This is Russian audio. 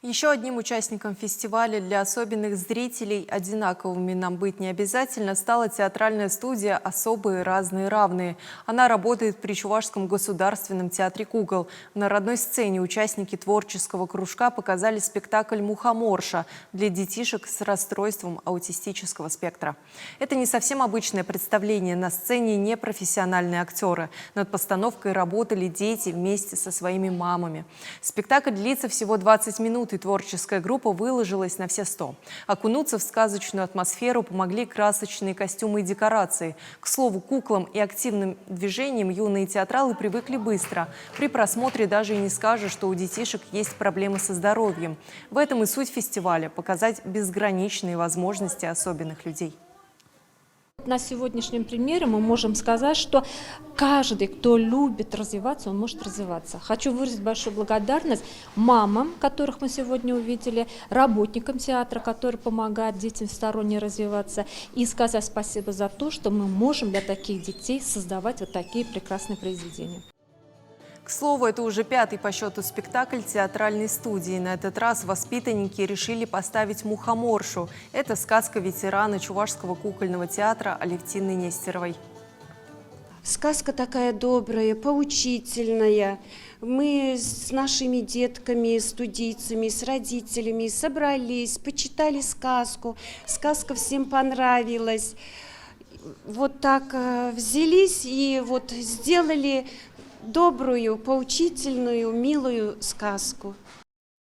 Еще одним участником фестиваля для особенных зрителей, одинаковыми нам быть не обязательно, стала театральная студия «Особые, разные, равные». Она работает при Чувашском государственном театре кукол. На родной сцене участники творческого кружка показали спектакль «Мухоморша» для детишек с расстройством аутистического спектра. Это не совсем обычное представление. На сцене непрофессиональные актеры. Над постановкой работали дети вместе со своими мамами. Спектакль длится всего 20 минут. И творческая группа выложилась на все 100. Окунуться в сказочную атмосферу помогли красочные костюмы и декорации. К слову, к куклам и активным движениям юные театралы привыкли быстро. При просмотре даже и не скажешь, что у детишек есть проблемы со здоровьем. В этом и суть фестиваля – показать безграничные возможности особенных людей. На сегодняшнем примере мы можем сказать, что каждый, кто любит развиваться, он может развиваться. Хочу выразить большую благодарность мамам, которых мы сегодня увидели, работникам театра, которые помогают детям всесторонне развиваться, и сказать спасибо за то, что мы можем для таких детей создавать вот такие прекрасные произведения. К слову, это уже 5-й по счету спектакль театральной студии. На этот раз воспитанники решили поставить «Мухоморшу». Это сказка ветерана Чувашского кукольного театра Алевтины Нестеровой. Сказка такая добрая, поучительная. Мы с нашими детками, студийцами, с родителями собрались, почитали сказку. Сказка всем понравилась. Вот так взялись и вот сделали добрую, поучительную, милую сказку.